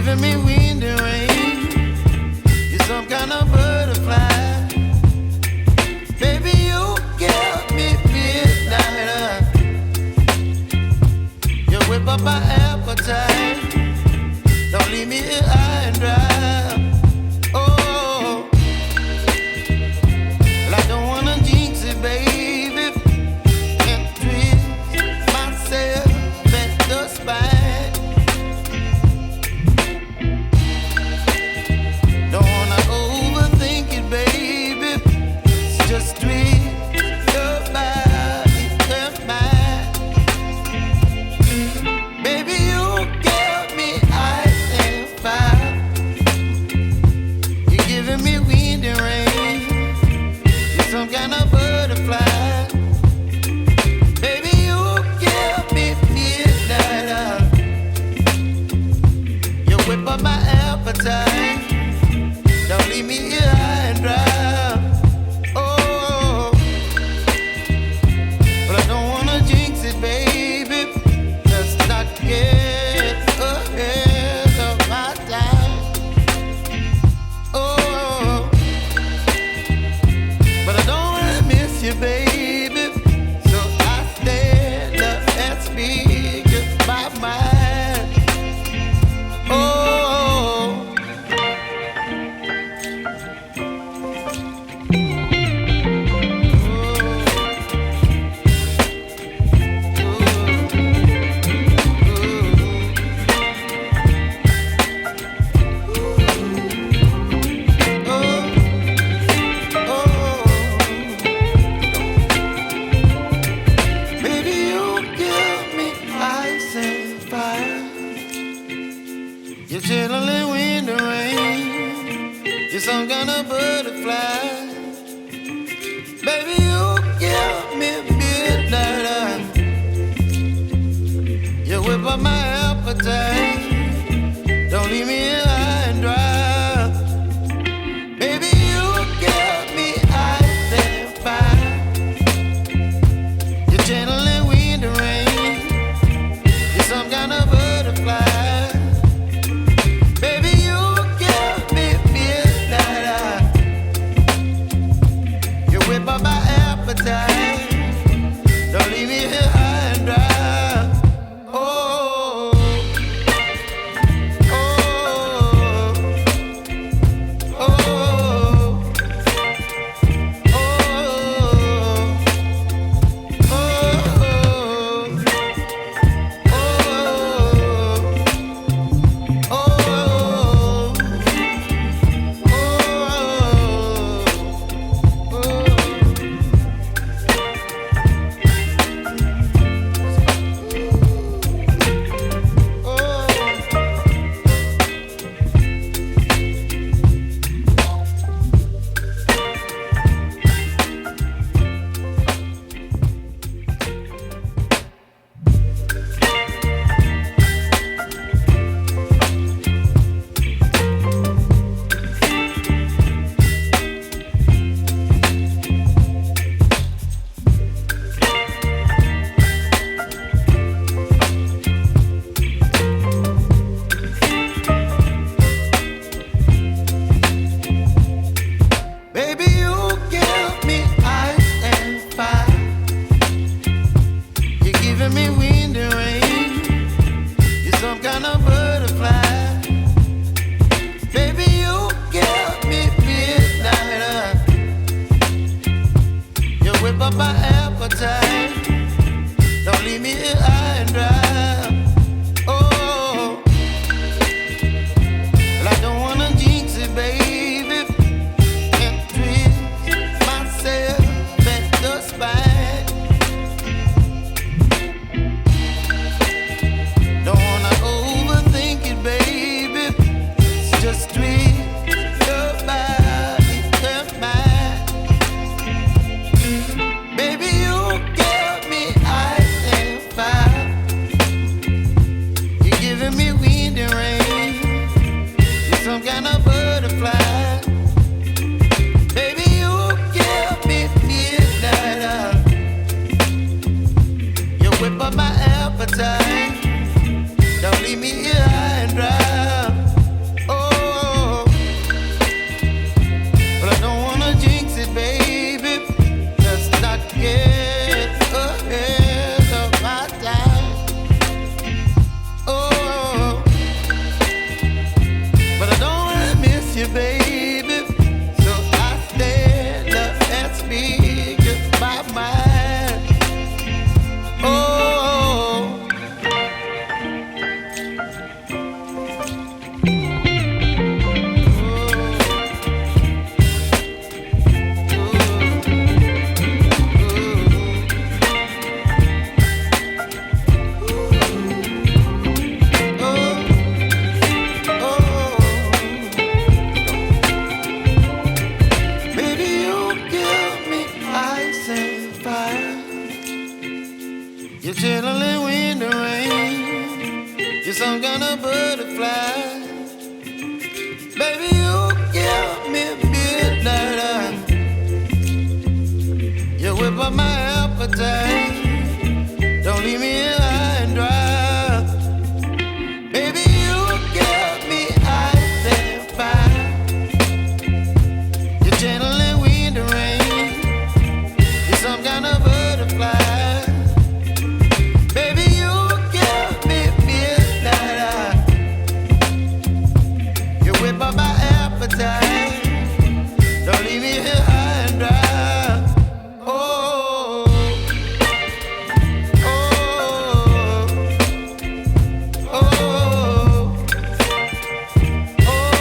giving me wind and rain. You're some kind of butterfly. Baby, you give me midnight. You whip up my appetite. Don't leave me here high and dry. Oh, well, I don't wanna jinx it, baby, and twist myself at the spine. Don't wanna overthink it, baby. It's just twist your body and mine. Baby, you give me ice and fire. You're giving me wind and rain. You're some kind of butterfly. Baby, you give me midnight. You whip up my appetite. Don't leave me here high and dry. Oh, but I don't wanna jinx it, baby. Let's not get ahead of my time. Oh, but I don't wanna miss you, baby. So I stand up and speak my mind. Oh. Baby, you give me ice and fire. You're chilling wind and rain. You're some kind of butterfly. Baby, you give me midnight. You whip up my appetite. Don't leave me here high and dry. Baby, you give me ice and fire. You're channeling wind and rain. You're some kind of butterfly. Baby, you give me midnight. You whip up my appetite. Don't leave me here high and dry. Oh, baby. So I stand up and speak my mind. Oh, you're chilling in the rain. You're some kind of butterfly. Baby, you give me midnight. You whip up my appetite. Don't leave me here high and dry. Baby, you give me ice and fire. You're channeling wind and rain. You're some kind of butterfly. Don't leave me here high and dry. Oh, oh, oh, oh,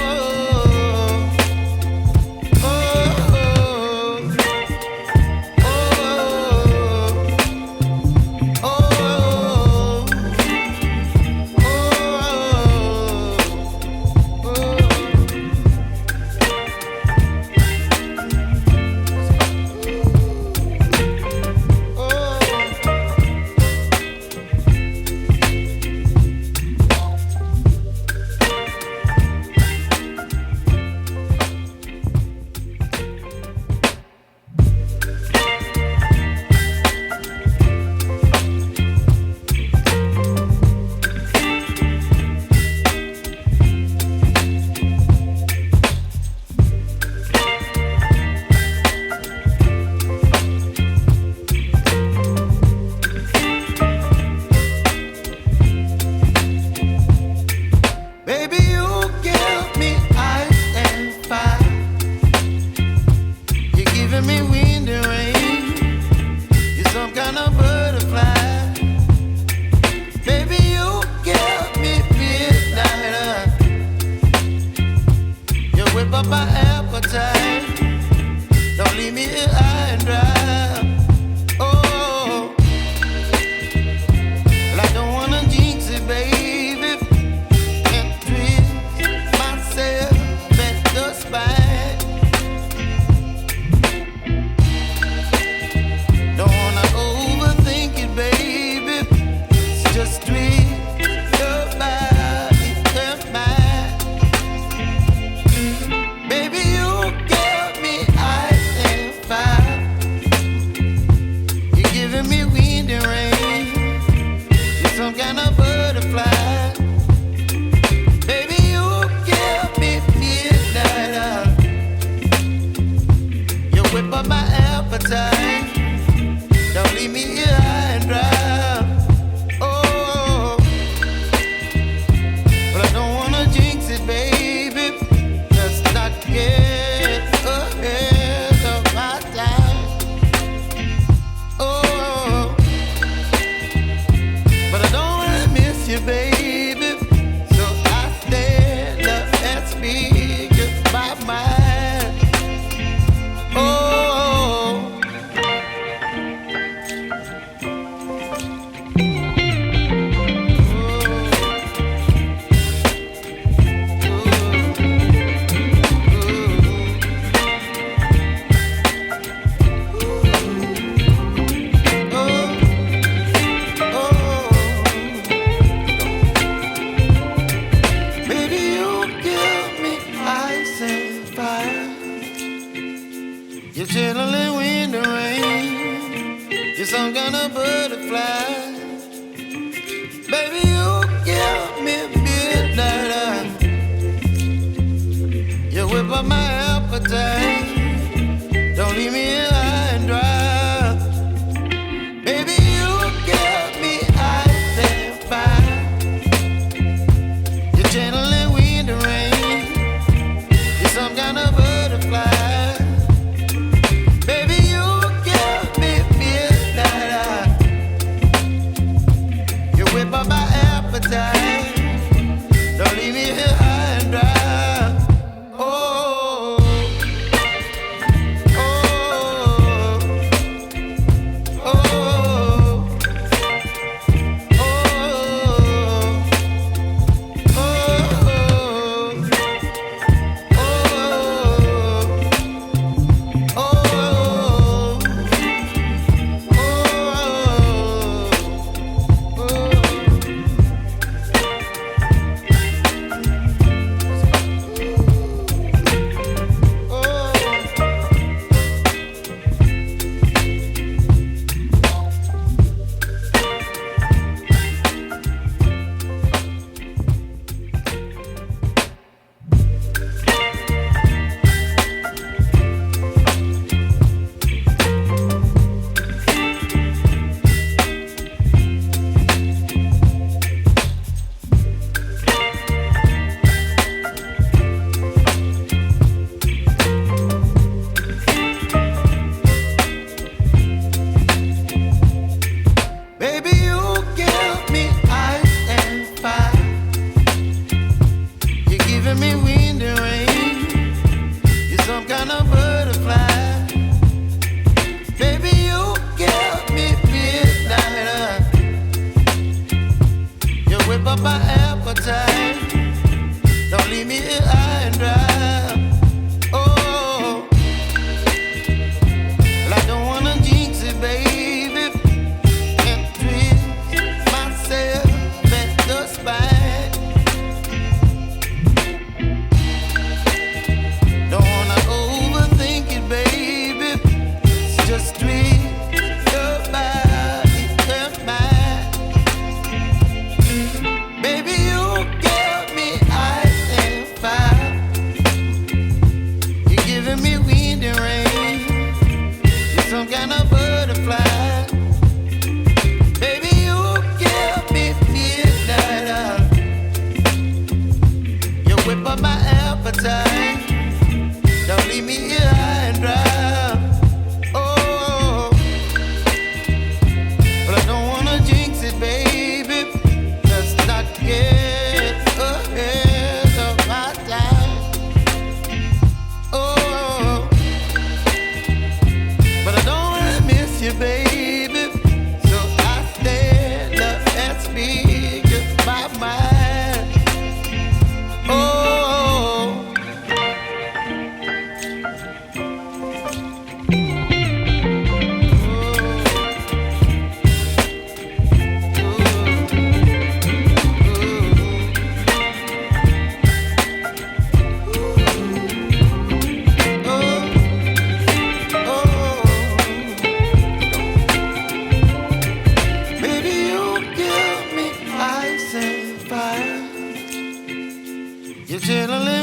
me wind and rain. You're some kind of butterfly. Baby, you give me midnight. You whip up my appetite. Don't leave me here high and dry. Oh, well, I don't wanna jinx it, baby, and twist myself at the spine. Just tweet your body and mine. Baby, you give me ice and fire. You're giving me wind and rain. You're some kind of butterfly. Baby, you give me midnight. You whip up my appetite. Don't leave me here high and dry. You're chilling in the rain. You're some kind of butterfly. Baby, you give me midnight. You whip up my appetite. Don't leave me here high and dry. Baby, you give me ice and fire. You're channeling tip of my appetite. Don't leave me here high and dry. Oh, but I don't wanna jinx it, baby. Let's not get ahead of my time. Oh, but I don't wanna miss you, baby. So I stand up and speak just my mind. Oh. You're chilling